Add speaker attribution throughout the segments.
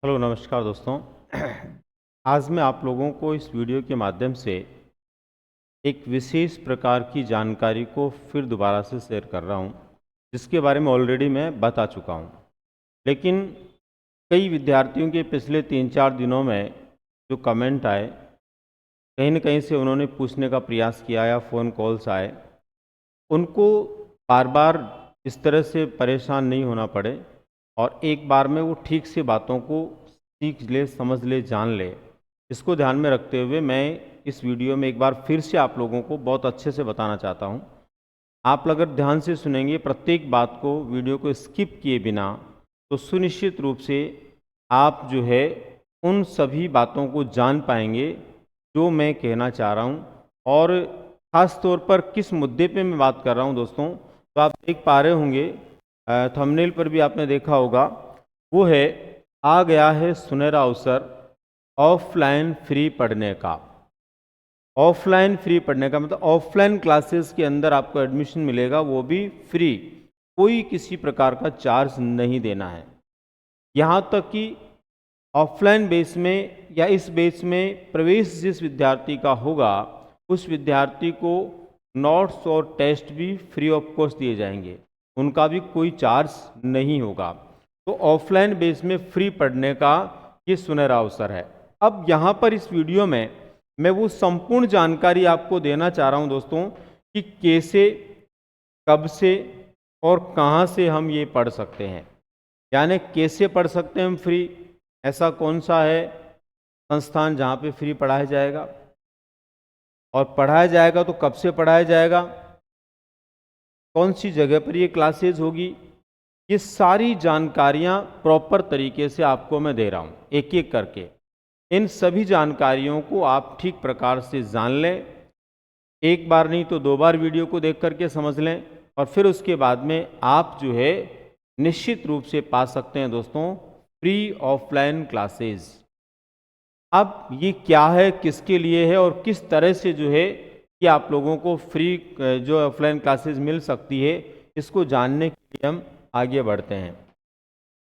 Speaker 1: Hello नमस्कार दोस्तों। आज मैं आप लोगों को इस वीडियो के माध्यम से एक विशेष प्रकार की जानकारी को फिर दोबारा से शेयर कर रहा हूं, जिसके बारे में ऑलरेडी मैं बता चुका हूं। लेकिन कई विद्यार्थियों के पिछले 3-4 दिनों में जो कमेंट आए, कहीं न कहीं से उन्होंने पूछने का प्रयास किया या फ़ोन कॉल्स आए, उनको बार बार इस तरह से परेशान नहीं होना पड़े और एक बार में वो ठीक से बातों को सीख ले, समझ ले, जान ले। इसको ध्यान में रखते हुए मैं इस वीडियो में एक बार फिर से आप लोगों को बहुत अच्छे से बताना चाहता हूँ। आप अगर ध्यान से सुनेंगे प्रत्येक बात को, वीडियो को स्किप किए बिना, तो सुनिश्चित रूप से आप जो है उन सभी बातों को जान पाएंगे जो मैं कहना चाह रहा हूँ। और ख़ास तौर पर किस मुद्दे पे मैं बात कर रहा हूँ दोस्तों, तो आप देख पा रहे होंगे, थंबनेल पर भी आपने देखा होगा, वो है आ गया है सुनहरा अवसर ऑफलाइन फ्री पढ़ने का। ऑफलाइन फ्री पढ़ने का मतलब ऑफलाइन क्लासेस के अंदर आपको एडमिशन मिलेगा, वो भी फ्री, कोई किसी प्रकार का चार्ज नहीं देना है। यहाँ तक कि ऑफलाइन बेस में या इस बेस में प्रवेश जिस विद्यार्थी का होगा, उस विद्यार्थी को नोट्स और टेस्ट भी फ्री ऑफ कॉस्ट दिए जाएंगे, उनका भी कोई चार्ज नहीं होगा। तो ऑफलाइन बेस में फ्री पढ़ने का ये सुनहरा अवसर है। अब यहाँ पर इस वीडियो में मैं वो संपूर्ण जानकारी आपको देना चाह रहा हूँ दोस्तों कि कैसे, कब से और कहाँ से हम ये पढ़ सकते हैं। यानी कैसे पढ़ सकते हैं हम फ्री, ऐसा कौन सा है संस्थान जहाँ पे फ्री पढ़ाया जाएगा, और पढ़ाया जाएगा तो कब से पढ़ाया जाएगा, कौन सी जगह पर ये क्लासेज होगी, ये सारी जानकारियाँ प्रॉपर तरीके से आपको मैं दे रहा हूँ एक एक करके। इन सभी जानकारियों को आप ठीक प्रकार से जान लें, एक बार नहीं तो 2 बार वीडियो को देख करके समझ लें, और फिर उसके बाद में आप जो है निश्चित रूप से पा सकते हैं दोस्तों फ्री ऑफलाइन क्लासेस। अब ये क्या है, किसके लिए है और किस तरह से जो है कि आप लोगों को फ्री जो ऑफलाइन क्लासेस मिल सकती है, इसको जानने के लिए हम आगे बढ़ते हैं।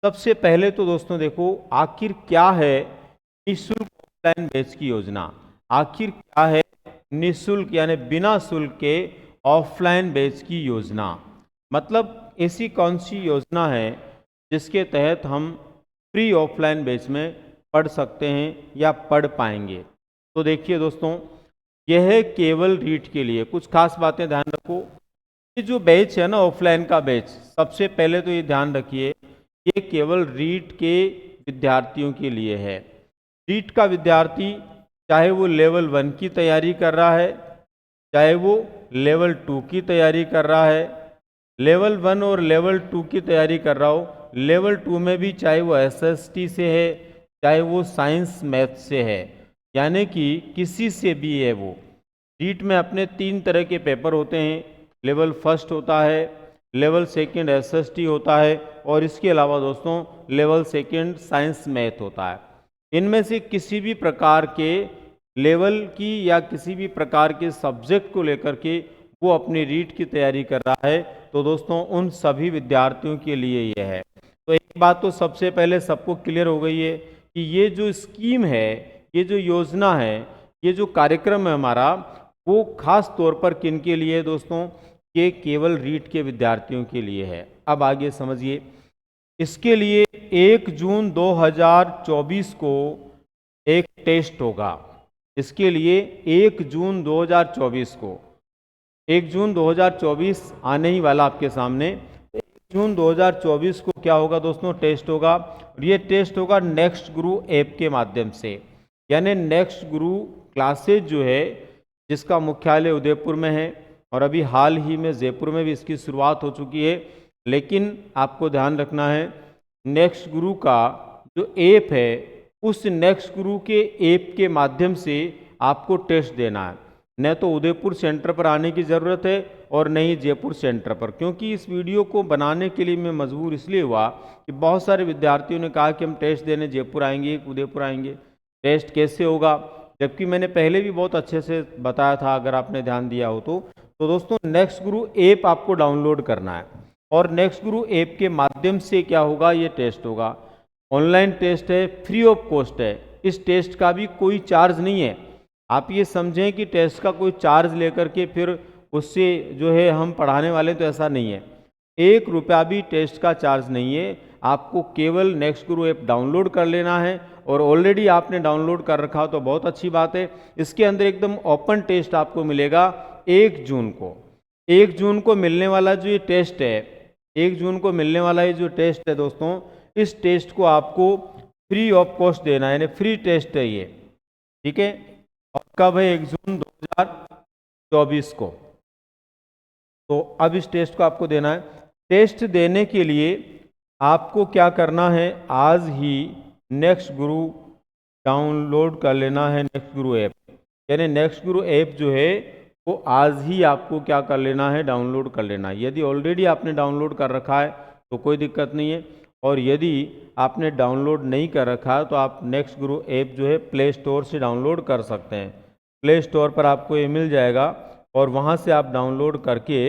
Speaker 1: सबसे पहले तो दोस्तों देखो, आखिर क्या है निःशुल्क ऑफलाइन बैच की योजना। आखिर क्या है निःशुल्क यानी बिना शुल्क के ऑफलाइन बैच की योजना। मतलब ऐसी कौन सी योजना है जिसके तहत हम फ्री ऑफलाइन बैच में पढ़ सकते हैं या पढ़ पाएंगे। तो देखिए दोस्तों, यह है केवल रीट के लिए। कुछ खास बातें ध्यान रखो। ये जो बैच है ना ऑफलाइन का बैच, सबसे पहले तो ये ध्यान रखिए, ये केवल रीट के विद्यार्थियों के लिए है। रीट का विद्यार्थी चाहे वो लेवल 1 की तैयारी कर रहा है, चाहे वो लेवल 2 की तैयारी कर रहा है, लेवल 1 और लेवल 2 की तैयारी कर रहा हो, लेवल 2 में भी चाहे वो एसएसटी से है, चाहे वो साइंस मैथ से है, यानी कि किसी से भी है वो। रीट में अपने 3 तरह के पेपर होते हैं। लेवल 1 होता है, लेवल 2 एसएसटी होता है, और इसके अलावा दोस्तों लेवल 2 साइंस मैथ होता है। इनमें से किसी भी प्रकार के लेवल की या किसी भी प्रकार के सब्जेक्ट को लेकर के वो अपनी रीट की तैयारी कर रहा है, तो दोस्तों उन सभी विद्यार्थियों के लिए यह है। तो एक बात तो सबसे पहले सबको क्लियर हो गई है कि ये जो स्कीम है, ये जो योजना है, ये जो कार्यक्रम है हमारा, वो खास तौर पर किन के लिए है दोस्तों, ये केवल रीट के विद्यार्थियों के लिए है। अब आगे समझिए, इसके लिए 1 जून 2024 को एक टेस्ट होगा। इसके लिए 1 जून 2024 को, 1 जून 2024 आने ही वाला आपके सामने। 1 जून 2024 को क्या होगा दोस्तों, टेस्ट होगा। और ये टेस्ट होगा नेक्स्ट गुरु ऐप के माध्यम से। यानी नेक्स्ट गुरु क्लासेज जो है, जिसका मुख्यालय उदयपुर में है, और अभी हाल ही में जयपुर में भी इसकी शुरुआत हो चुकी है। लेकिन आपको ध्यान रखना है, नेक्स्ट गुरु का जो ऐप है, उस नेक्स्ट गुरु के ऐप के माध्यम से आपको टेस्ट देना है। न तो उदयपुर सेंटर पर आने की ज़रूरत है और न ही जयपुर सेंटर पर। क्योंकि इस वीडियो को बनाने के लिए मैं मजबूर इसलिए हुआ कि बहुत सारे विद्यार्थियों ने कहा कि हम टेस्ट देने जयपुर आएंगे, उदयपुर आएंगे, टेस्ट कैसे होगा, जबकि मैंने पहले भी बहुत अच्छे से बताया था, अगर आपने ध्यान दिया हो तो दोस्तों नेक्स्ट गुरु ऐप आपको डाउनलोड करना है, और नेक्स्ट गुरु ऐप के माध्यम से क्या होगा, ये टेस्ट होगा। ऑनलाइन टेस्ट है, फ्री ऑफ कॉस्ट है। इस टेस्ट का भी कोई चार्ज नहीं है। आप ये समझें कि टेस्ट का कोई चार्ज लेकर के फिर उससे जो है हम पढ़ाने वाले, तो ऐसा नहीं है। 1 रुपया भी टेस्ट का चार्ज नहीं है। आपको केवल नेक्स्ट गुरु ऐप डाउनलोड कर लेना है, और ऑलरेडी आपने डाउनलोड कर रखा हो तो बहुत अच्छी बात है। इसके अंदर एकदम ओपन टेस्ट आपको मिलेगा 1 जून को। 1 जून को मिलने वाला जो ये टेस्ट है, 1 जून को मिलने वाला ये जो टेस्ट है दोस्तों, इस टेस्ट को आपको फ्री ऑफ कॉस्ट देना है, यानी फ्री टेस्ट है ये, ठीक है। और कब है? 1 जून 2024 को। तो अब इस टेस्ट को आपको देना है। टेस्ट देने के लिए आपको क्या करना है? आज ही नेक्स्ट गुरु डाउनलोड कर लेना है, नेक्स्ट गुरु ऐप। यानी नेक्स्ट गुरु ऐप जो है वो आज ही आपको क्या कर लेना है? डाउनलोड कर लेना है। यदि ऑलरेडी आपने डाउनलोड कर रखा है तो कोई दिक्कत नहीं है, और यदि आपने डाउनलोड नहीं कर रखा है तो आप नेक्स्ट गुरु ऐप जो है प्ले स्टोर से डाउनलोड कर सकते हैं। प्ले स्टोर पर आपको ये मिल जाएगा, और वहाँ से आप डाउनलोड करके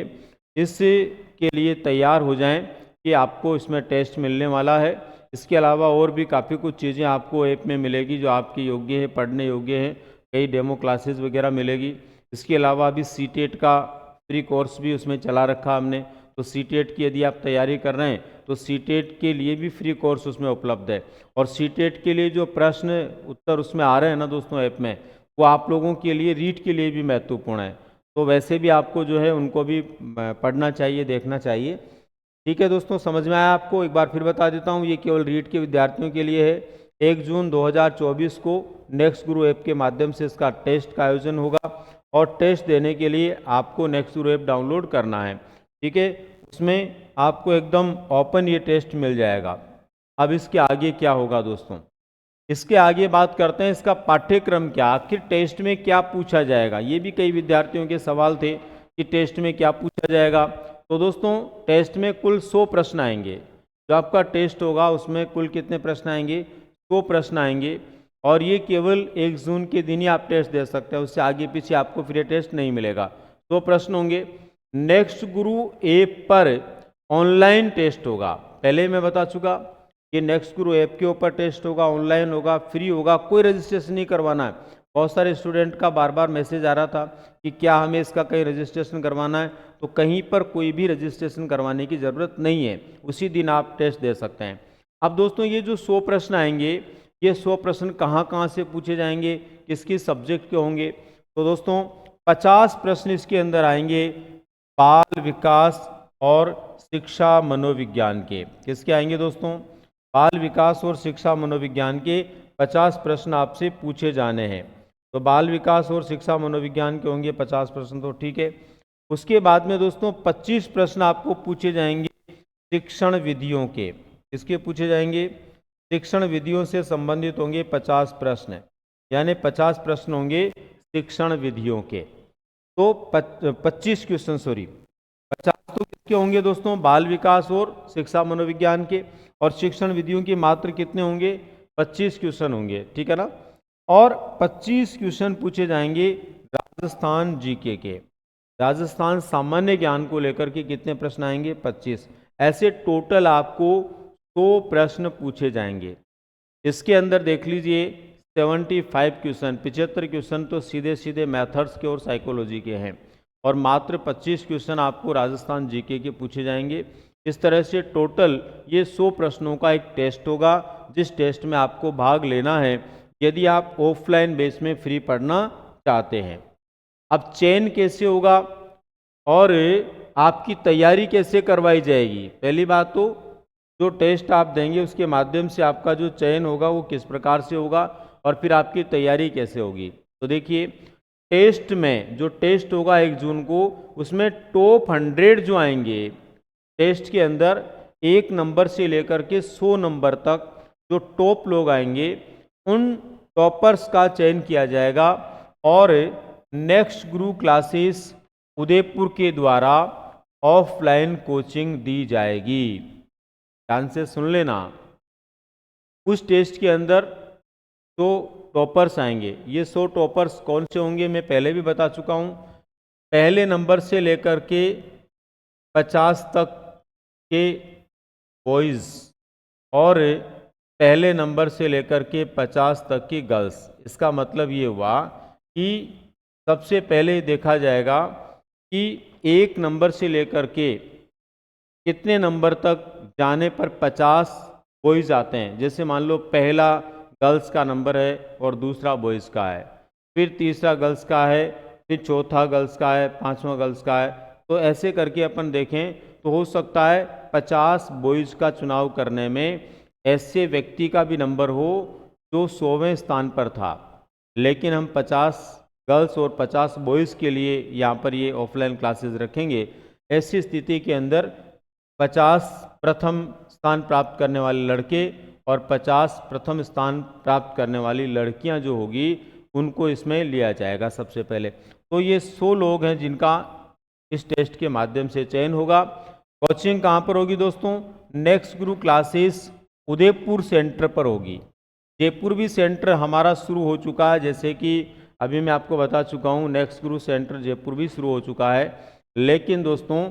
Speaker 1: इसके लिए तैयार हो जाएं कि आपको इसमें टेस्ट मिलने वाला है। इसके अलावा और भी काफ़ी कुछ चीज़ें आपको ऐप में मिलेगी जो आपके योग्य है, पढ़ने योग्य है। कई डेमो क्लासेस वगैरह मिलेगी। इसके अलावा अभी सीटेट का फ्री कोर्स भी उसमें चला रखा हमने। तो सीटेट की यदि आप तैयारी कर रहे हैं तो सीटेट के लिए भी फ्री कोर्स उसमें उपलब्ध है। और सीटेट के लिए जो प्रश्न उत्तर उसमें आ रहे हैं ना दोस्तों ऐप में, वो आप लोगों के लिए रीट के लिए भी महत्वपूर्ण है। तो वैसे भी आपको जो है उनको भी पढ़ना चाहिए, देखना चाहिए। ठीक है दोस्तों, समझ में आया आपको? एक बार फिर बता देता हूँ, ये केवल रीट के विद्यार्थियों के लिए है। 1 जून 2024 को नेक्स्ट गुरु ऐप के माध्यम से इसका टेस्ट का आयोजन होगा, और टेस्ट देने के लिए आपको नेक्स्ट गुरु ऐप डाउनलोड करना है, ठीक है। उसमें आपको एकदम ओपन ये टेस्ट मिल जाएगा। अब इसके आगे क्या होगा दोस्तों? इसके आगे बात करते हैं इसका पाठ्यक्रम क्या, आखिर टेस्ट में क्या पूछा जाएगा। ये भी कई विद्यार्थियों के सवाल थे कि टेस्ट में क्या पूछा जाएगा। तो दोस्तों टेस्ट में कुल 100 प्रश्न आएंगे। जो आपका टेस्ट होगा उसमें कुल कितने प्रश्न आएंगे? 100 प्रश्न आएंगे। और ये केवल 1 जून के दिन ही आप टेस्ट दे सकते हैं, उससे आगे पीछे आपको फ्री टेस्ट नहीं मिलेगा। 100 प्रश्न होंगे। नेक्स्ट गुरु ऐप पर ऑनलाइन टेस्ट होगा। पहले मैं बता चुका कि नेक्स्ट गुरु ऐप के ऊपर टेस्ट होगा, ऑनलाइन होगा, फ्री होगा, कोई रजिस्ट्रेशन नहीं करवाना है। बहुत सारे स्टूडेंट का बार बार मैसेज आ रहा था कि क्या हमें इसका कहीं रजिस्ट्रेशन करवाना है। तो कहीं पर कोई भी रजिस्ट्रेशन करवाने की ज़रूरत नहीं है, उसी दिन आप टेस्ट दे सकते हैं। अब दोस्तों ये जो 100 प्रश्न आएंगे, ये 100 प्रश्न कहाँ से पूछे जाएंगे, किस किस सब्जेक्ट के होंगे? तो दोस्तों 50 प्रश्न इसके अंदर आएंगे बाल विकास और शिक्षा मनोविज्ञान के। किसके आएंगे दोस्तों? बाल विकास और शिक्षा मनोविज्ञान के 50 प्रश्न आपसे पूछे जाने हैं। तो बाल विकास और शिक्षा मनोविज्ञान के होंगे 50 प्रश्न, तो ठीक है। उसके बाद में दोस्तों 25 प्रश्न आपको पूछे जाएंगे शिक्षण विधियों के। किसके पूछे जाएंगे? शिक्षण विधियों से संबंधित होंगे 50 प्रश्न, यानी 50 प्रश्न होंगे शिक्षण विधियों के। तो 25 क्वेश्चन, सॉरी 50 तो किसके होंगे दोस्तों? बाल विकास और शिक्षा मनोविज्ञान के। और शिक्षण विधियों की मात्र कितने होंगे? 25 क्वेश्चन होंगे, ठीक है ना। और 25 क्वेश्चन पूछे जाएंगे राजस्थान जीके के। राजस्थान सामान्य ज्ञान को लेकर के कितने प्रश्न आएंगे? 25। ऐसे टोटल आपको 100 प्रश्न पूछे जाएंगे। इसके अंदर देख लीजिए 75 क्वेश्चन, 75 क्वेश्चन तो सीधे सीधे मैथड्स के और साइकोलॉजी के हैं, और मात्र 25 क्वेश्चन आपको राजस्थान जीके के पूछे जाएंगे। इस तरह से टोटल ये 100 प्रश्नों का एक टेस्ट होगा, जिस टेस्ट में आपको भाग लेना है यदि आप ऑफलाइन बेस में फ्री पढ़ना चाहते हैं। अब चयन कैसे होगा और आपकी तैयारी कैसे करवाई जाएगी? पहली बात तो जो टेस्ट आप देंगे उसके माध्यम से आपका जो चयन होगा वो किस प्रकार से होगा, और फिर आपकी तैयारी कैसे होगी। तो देखिए टेस्ट में जो टेस्ट होगा 1 जून को, उसमें टॉप 100 जो आएंगे टेस्ट के अंदर, 1 नंबर से लेकर के 100 नंबर तक जो टॉप लोग आएंगे, उन टॉपर्स का चयन किया जाएगा। और नेक्स्ट गुरु क्लासेस उदयपुर के द्वारा ऑफलाइन कोचिंग दी जाएगी। ध्यान से सुन लेना, उस टेस्ट के अंदर तो टॉपर्स आएंगे। ये 100 टॉपर्स कौन से होंगे मैं पहले भी बता चुका हूँ। पहले नंबर से लेकर के 50 तक के बॉयज़ और पहले नंबर से लेकर के 50 तक की गर्ल्स। इसका मतलब ये हुआ कि सबसे पहले देखा जाएगा कि 1 नंबर से लेकर के कितने नंबर तक जाने पर 50 बॉयज़ आते हैं। जैसे मान लो पहला गर्ल्स का नंबर है और दूसरा बॉयज़ का है, फिर तीसरा गर्ल्स का है, फिर चौथा गर्ल्स का है, पांचवा गर्ल्स का है। तो ऐसे करके अपन देखें तो हो सकता है 50 बॉयज़ का चुनाव करने में ऐसे व्यक्ति का भी नंबर हो जो 100वें स्थान पर था, लेकिन हम 50 गर्ल्स और 50 बॉयज़ के लिए यहाँ पर ये ऑफलाइन क्लासेस रखेंगे। ऐसी स्थिति के अंदर 50 प्रथम स्थान प्राप्त करने वाले लड़के और 50 प्रथम स्थान प्राप्त करने वाली लड़कियां जो होगी उनको इसमें लिया जाएगा सबसे पहले। तो ये 100 लोग हैं जिनका इस टेस्ट के माध्यम से चयन होगा। कोचिंग कहाँ पर होगी दोस्तों? नेक्स्ट गुरु क्लासेस उदयपुर सेंटर पर होगी। जयपुर भी सेंटर हमारा शुरू हो चुका है, जैसे कि अभी मैं आपको बता चुका हूँ नेक्स्ट गुरु सेंटर जयपुर भी शुरू हो चुका है। लेकिन दोस्तों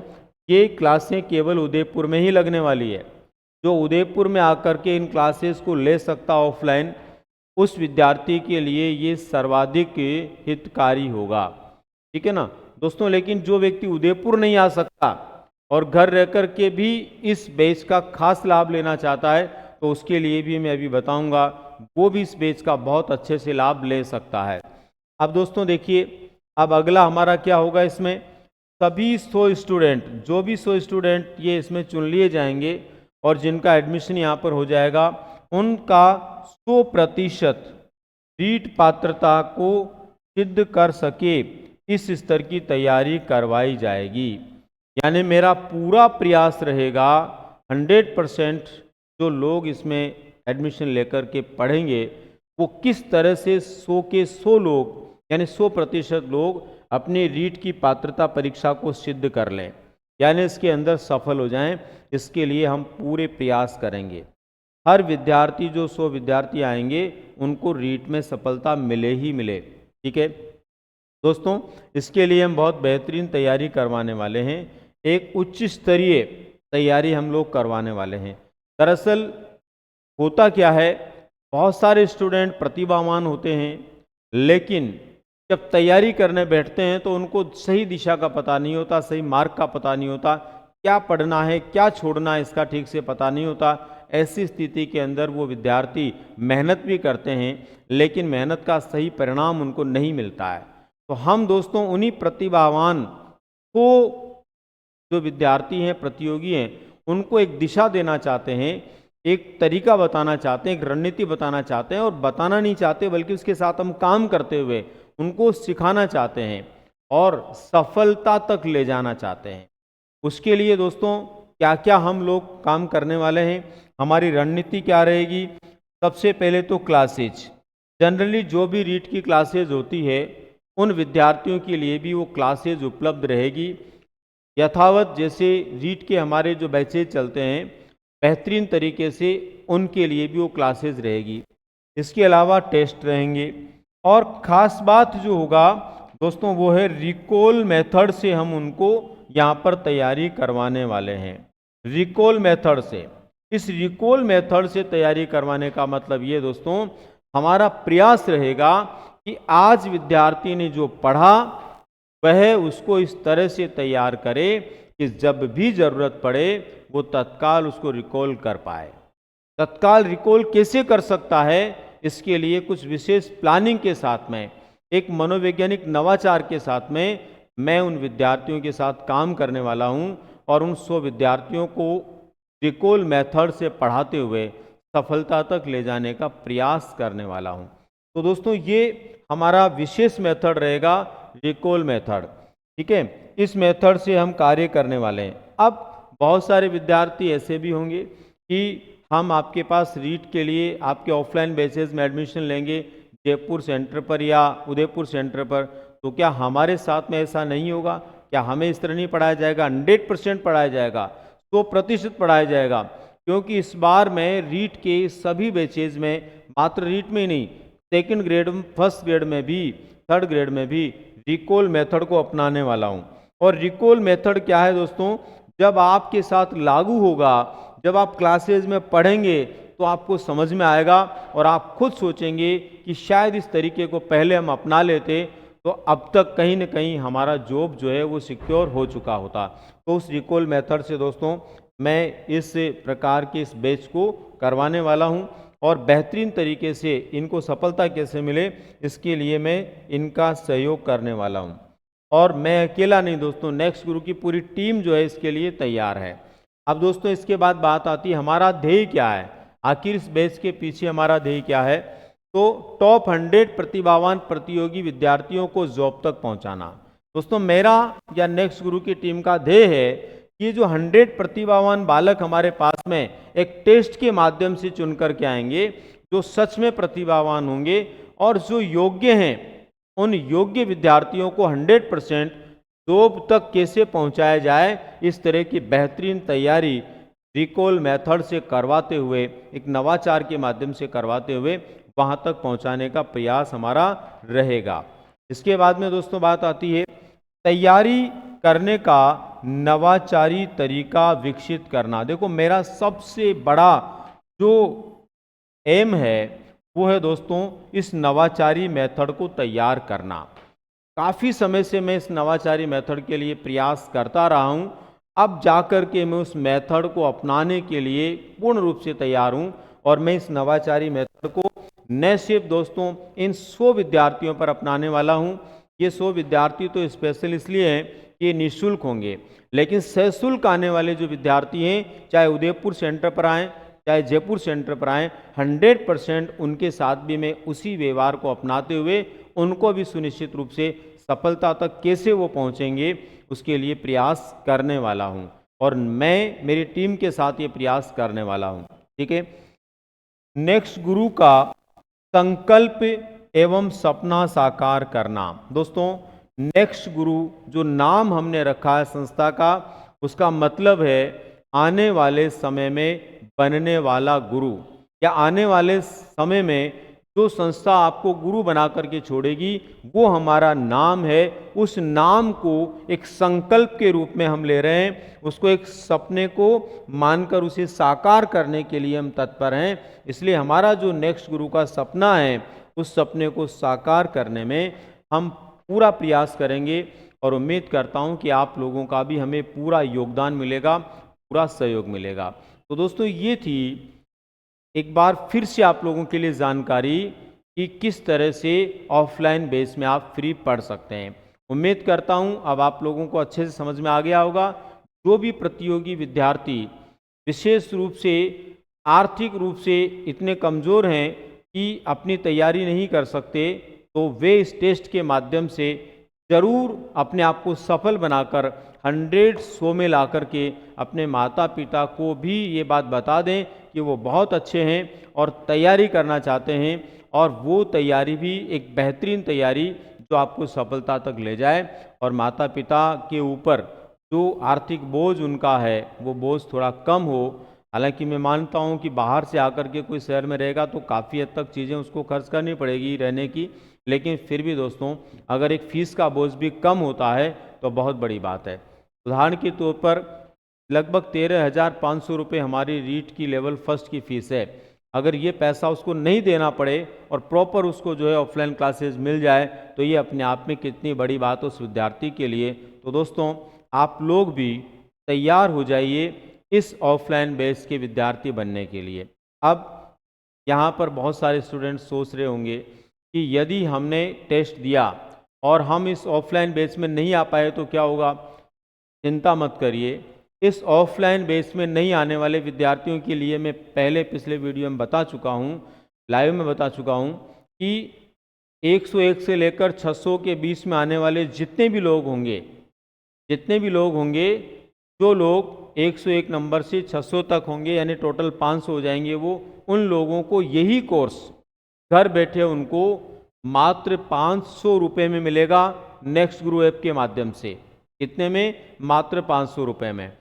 Speaker 1: ये क्लासें केवल उदयपुर में ही लगने वाली है। जो उदयपुर में आकर के इन क्लासेस को ले सकता ऑफलाइन, उस विद्यार्थी के लिए ये सर्वाधिक हितकारी होगा। ठीक है ना दोस्तों। लेकिन जो व्यक्ति उदयपुर नहीं आ सकता और घर रह कर के भी इस बैच का खास लाभ लेना चाहता है, तो उसके लिए भी मैं अभी बताऊंगा, वो भी इस बैच का बहुत अच्छे से लाभ ले सकता है। अब दोस्तों देखिए, अब अगला हमारा क्या होगा, इसमें सभी 100 स्टूडेंट, जो भी 100 स्टूडेंट ये इसमें चुन लिए जाएंगे और जिनका एडमिशन यहाँ पर हो जाएगा, उनका 100% रीट पात्रता को सिद्ध कर सके इस स्तर की तैयारी करवाई जाएगी। यानी मेरा पूरा प्रयास रहेगा 100% जो लोग इसमें एडमिशन लेकर के पढ़ेंगे वो किस तरह से 100 के 100 लोग यानी 100% लोग अपनी रीट की पात्रता परीक्षा को सिद्ध कर लें, यानी इसके अंदर सफल हो जाएं। इसके लिए हम पूरे प्रयास करेंगे। हर विद्यार्थी, जो 100 विद्यार्थी आएंगे उनको रीट में सफलता मिले ही मिले। ठीक है दोस्तों, इसके लिए हम बहुत बेहतरीन तैयारी करवाने वाले हैं। एक उच्च स्तरीय तैयारी हम लोग करवाने वाले हैं। दरअसल होता क्या है, बहुत सारे स्टूडेंट प्रतिभावान होते हैं, लेकिन जब तैयारी करने बैठते हैं तो उनको सही दिशा का पता नहीं होता, सही मार्ग का पता नहीं होता, क्या पढ़ना है क्या छोड़ना है इसका ठीक से पता नहीं होता। ऐसी स्थिति के अंदर वो विद्यार्थी मेहनत भी करते हैं, लेकिन मेहनत का सही परिणाम उनको नहीं मिलता है। तो हम दोस्तों उन्हीं प्रतिभावान को, जो विद्यार्थी हैं, प्रतियोगी हैं, उनको एक दिशा देना चाहते हैं, एक तरीका बताना चाहते हैं, एक रणनीति बताना चाहते हैं, और बताना नहीं चाहते बल्कि उसके साथ हम काम करते हुए उनको सिखाना चाहते हैं और सफलता तक ले जाना चाहते हैं। उसके लिए दोस्तों क्या क्या हम लोग काम करने वाले हैं, हमारी रणनीति क्या रहेगी? सबसे पहले तो क्लासेज, जनरली जो भी रीट की क्लासेज होती है उन विद्यार्थियों के लिए भी वो क्लासेज उपलब्ध रहेगी यथावत। जैसे रीट के हमारे जो बैचेज चलते हैं बेहतरीन तरीके से, उनके लिए भी वो क्लासेज रहेगी। इसके अलावा टेस्ट रहेंगे, और ख़ास बात जो होगा दोस्तों वो है रिकॉल मेथड से हम उनको यहाँ पर तैयारी करवाने वाले हैं। रिकॉल मेथड से, इस रिकॉल मेथड से तैयारी करवाने का मतलब ये दोस्तों, हमारा प्रयास रहेगा कि आज विद्यार्थी ने जो पढ़ा वह उसको इस तरह से तैयार करे कि जब भी ज़रूरत पड़े वो तत्काल उसको रिकॉल कर पाए। तत्काल रिकॉल कैसे कर सकता है, इसके लिए कुछ विशेष प्लानिंग के साथ में, एक मनोवैज्ञानिक नवाचार के साथ में मैं उन विद्यार्थियों के साथ काम करने वाला हूं और उन 100 विद्यार्थियों को रिकॉल मेथड से पढ़ाते हुए सफलता तक ले जाने का प्रयास करने वाला हूं। तो दोस्तों ये हमारा विशेष मेथड रहेगा, रिकॉल मेथड। ठीक है, इस मेथड से हम कार्य करने वाले हैं। अब बहुत सारे विद्यार्थी ऐसे भी होंगे कि हम आपके पास रीट के लिए आपके ऑफलाइन बेसिस में एडमिशन लेंगे जयपुर सेंटर पर या उदयपुर सेंटर पर, तो क्या हमारे साथ में ऐसा नहीं होगा? क्या हमें इस तरह नहीं पढ़ाया जाएगा? 100% पढ़ाया जाएगा, 100% पढ़ाया जाएगा, क्योंकि इस बार मैं रीट के सभी बैचेज में, मात्र रीट में ही नहीं, सेकंड ग्रेड, फर्स्ट ग्रेड में भी, थर्ड ग्रेड में भी रिकॉल मेथड को अपनाने वाला हूं। और रिकॉल मेथड क्या है दोस्तों? जब आपके साथ लागू होगा, जब आप क्लासेज में पढ़ेंगे तो आपको समझ में आएगा और आप खुद सोचेंगे कि शायद इस तरीके को पहले हम अपना लेते तो अब तक कहीं न कहीं हमारा जॉब जो है वो सिक्योर हो चुका होता। तो उस रिकॉल मेथड से दोस्तों मैं इस प्रकार के इस बैच को करवाने वाला हूं और बेहतरीन तरीके से इनको सफलता कैसे मिले इसके लिए मैं इनका सहयोग करने वाला हूं। और मैं अकेला नहीं दोस्तों, नेक्स्ट गुरु की पूरी टीम जो है इसके लिए तैयार है। अब दोस्तों इसके बाद बात आती है हमारा ध्येय क्या है, आखिर इस बैच के पीछे हमारा ध्येय क्या है। तो टॉप 100 प्रतिभावान प्रतियोगी विद्यार्थियों को जॉब तक पहुंचाना। दोस्तों मेरा या नेक्स्ट गुरु की टीम का ध्येय है कि जो 100 प्रतिभावान बालक हमारे पास में एक टेस्ट के माध्यम से चुन कर के आएंगे, जो सच में प्रतिभावान होंगे और जो योग्य हैं, उन योग्य विद्यार्थियों को 100% जॉब तक कैसे पहुंचाया जाए, इस तरह की बेहतरीन तैयारी रिकॉल मेथड से करवाते हुए, एक नवाचार के माध्यम से करवाते हुए वहां तक पहुंचाने का प्रयास हमारा रहेगा। इसके बाद में दोस्तों बात आती है तैयारी करने का नवाचारी तरीका विकसित करना। देखो मेरा सबसे बड़ा जो एम है वो है दोस्तों इस नवाचारी मेथड को तैयार करना। काफ़ी समय से मैं इस नवाचारी मेथड के लिए प्रयास करता रहा हूं, अब जाकर के मैं उस मेथड को अपनाने के लिए पूर्ण रूप से तैयार हूं और मैं इस नवाचारी मेथड को न सिर्फ दोस्तों इन 100 विद्यार्थियों पर अपनाने वाला हूं। ये 100 विद्यार्थी तो स्पेशल इसलिए हैं कि ये निःशुल्क होंगे, लेकिन सशुल्क आने वाले जो विद्यार्थी हैं, चाहे उदयपुर सेंटर पर आएँ चाहे जयपुर सेंटर पर आएँ, 100% उनके साथ भी मैं उसी व्यवहार को अपनाते हुए उनको भी सुनिश्चित रूप से सफलता तक कैसे वो पहुंचेंगे उसके लिए प्रयास करने वाला हूं और मैं मेरी टीम के साथ ये प्रयास करने वाला हूं। ठीक है। नेक्स्ट गुरु का संकल्प एवं सपना साकार करना। दोस्तों नेक्स्ट गुरु जो नाम हमने रखा है संस्था का, उसका मतलब है आने वाले समय में बनने वाला गुरु, या आने वाले समय में जो संस्था आपको गुरु बना करके छोड़ेगी वो हमारा नाम है। उस नाम को एक संकल्प के रूप में हम ले रहे हैं, उसको एक सपने को मानकर उसे साकार करने के लिए हम तत्पर हैं। इसलिए हमारा जो नेक्स्ट गुरु का सपना है उस सपने को साकार करने में हम पूरा प्रयास करेंगे और उम्मीद करता हूं कि आप लोगों का भी हमें पूरा योगदान मिलेगा, पूरा सहयोग मिलेगा। तो दोस्तों ये थी एक बार फिर से आप लोगों के लिए जानकारी कि किस तरह से ऑफलाइन बेस में आप फ्री पढ़ सकते हैं। उम्मीद करता हूं अब आप लोगों को अच्छे से समझ में आ गया होगा। जो भी प्रतियोगी विद्यार्थी विशेष रूप से आर्थिक रूप से इतने कमज़ोर हैं कि अपनी तैयारी नहीं कर सकते, तो वे इस टेस्ट के माध्यम से ज़रूर अपने आप को सफल बनाकर 100 में ला कर के अपने माता पिता को भी ये बात बता दें कि वो बहुत अच्छे हैं और तैयारी करना चाहते हैं, और वो तैयारी भी एक बेहतरीन तैयारी जो आपको सफलता तक ले जाए और माता पिता के ऊपर जो आर्थिक बोझ उनका है वो बोझ थोड़ा कम हो। हालांकि मैं मानता हूं कि बाहर से आकर के कोई शहर में रहेगा तो काफ़ी हद तक चीज़ें उसको खर्च करनी पड़ेगी रहने की, लेकिन फिर भी दोस्तों अगर एक फ़ीस का बोझ भी कम होता है तो बहुत बड़ी बात है। उदाहरण के तौर पर लगभग 13,500 रुपये हमारी रीट की लेवल फर्स्ट की फ़ीस है। अगर ये पैसा उसको नहीं देना पड़े और प्रॉपर उसको जो है ऑफलाइन क्लासेस मिल जाए तो ये अपने आप में कितनी बड़ी बात है उस विद्यार्थी के लिए। तो दोस्तों आप लोग भी तैयार हो जाइए इस ऑफलाइन बेस के विद्यार्थी बनने के लिए। अब यहाँ पर बहुत सारे स्टूडेंट्स सोच रहे होंगे कि यदि हमने टेस्ट दिया और हम इस ऑफलाइन बेस में नहीं आ पाए तो क्या होगा। चिंता मत करिए, इस ऑफलाइन बेस में नहीं आने वाले विद्यार्थियों के लिए मैं पहले पिछले वीडियो में बता चुका हूँ, लाइव में बता चुका हूँ कि 101 से लेकर 600 के बीच में आने वाले जितने भी लोग होंगे, जो लोग 101 नंबर से 600 तक होंगे यानी टोटल 500 हो जाएंगे, वो उन लोगों को यही कोर्स घर बैठे उनको मात्र 500 रुपये में मिलेगा नेक्स्ट गुरु ऐप के माध्यम से। कितने में? मात्र 500 रुपये में,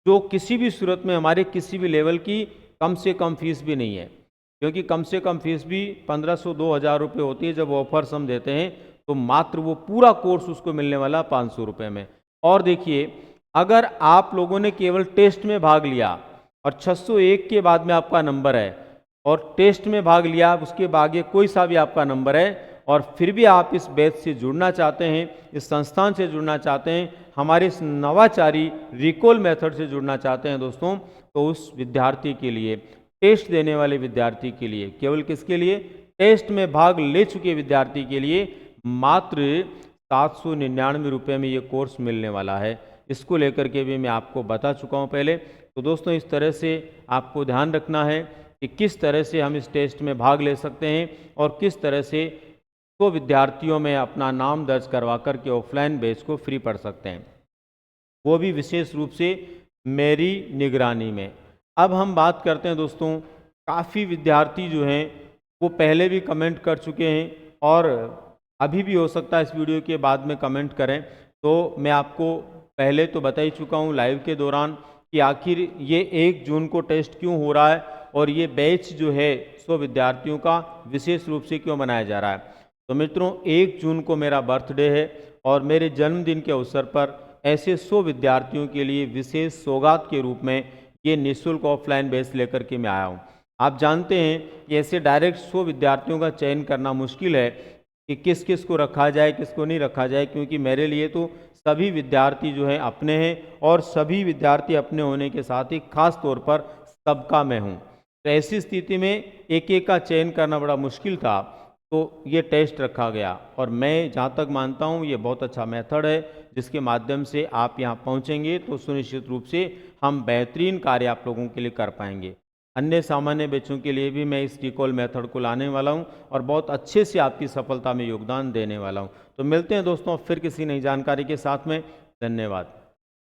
Speaker 1: जो किसी भी सूरत में हमारे किसी भी लेवल की कम से कम फीस भी नहीं है, क्योंकि कम से कम फीस भी 1500-2000 रुपये होती है जब ऑफर्स हम देते हैं, तो मात्र वो पूरा कोर्स उसको मिलने वाला 500 रुपये में। और देखिए अगर आप लोगों ने केवल टेस्ट में भाग लिया और 601 के बाद में आपका नंबर है और टेस्ट में भाग लिया, उसके आगे कोई सा भी आपका नंबर है और फिर भी आप इस बैच से जुड़ना चाहते हैं, इस संस्थान से जुड़ना चाहते हैं, हमारे इस नवाचारी रिकॉल मेथड से जुड़ना चाहते हैं दोस्तों, तो उस विद्यार्थी के लिए, टेस्ट देने वाले विद्यार्थी के लिए, केवल किसके लिए, टेस्ट में भाग ले चुके विद्यार्थी के लिए मात्र 799 रुपये में ये कोर्स मिलने वाला है। इसको लेकर के भी मैं आपको बता चुका हूँ पहले। तो दोस्तों इस तरह से आपको ध्यान रखना है कि किस तरह से हम इस टेस्ट में भाग ले सकते हैं और किस तरह से तो विद्यार्थियों में अपना नाम दर्ज करवा कर के ऑफलाइन बैच को फ्री पढ़ सकते हैं, वो भी विशेष रूप से मेरी निगरानी में। अब हम बात करते हैं दोस्तों, काफ़ी विद्यार्थी जो हैं वो पहले भी कमेंट कर चुके हैं और अभी भी हो सकता है इस वीडियो के बाद में कमेंट करें। तो मैं आपको पहले तो बता ही चुका हूँ लाइव के दौरान कि आखिर ये 1 जून को टेस्ट क्यों हो रहा है और ये बैच जो है 100 विद्यार्थियों का विशेष रूप से क्यों मनाया जा रहा है। तो मित्रों 1 जून को मेरा बर्थडे है और मेरे जन्मदिन के अवसर पर ऐसे 100 विद्यार्थियों के लिए विशेष सौगात के रूप में ये निःशुल्क ऑफलाइन बैच लेकर के मैं आया हूँ। आप जानते हैं कि ऐसे डायरेक्ट 100 विद्यार्थियों का चयन करना मुश्किल है कि किस किस को रखा जाए, किसको नहीं रखा जाए, क्योंकि मेरे लिए तो सभी विद्यार्थी जो हैं अपने हैं और सभी विद्यार्थी अपने होने के साथ ही खास तौर पर सबका मैं हूँ। तो ऐसी स्थिति में एक एक का चयन करना बड़ा मुश्किल था, तो ये टेस्ट रखा गया और मैं जहाँ तक मानता हूँ ये बहुत अच्छा मेथड है जिसके माध्यम से आप यहाँ पहुँचेंगे तो सुनिश्चित रूप से हम बेहतरीन कार्य आप लोगों के लिए कर पाएंगे। अन्य सामान्य बच्चों के लिए भी मैं इस रिकॉल मेथड को लाने वाला हूँ और बहुत अच्छे से आपकी सफलता में योगदान देने वाला हूँ। तो मिलते हैं दोस्तों फिर किसी नई जानकारी के साथ में। धन्यवाद।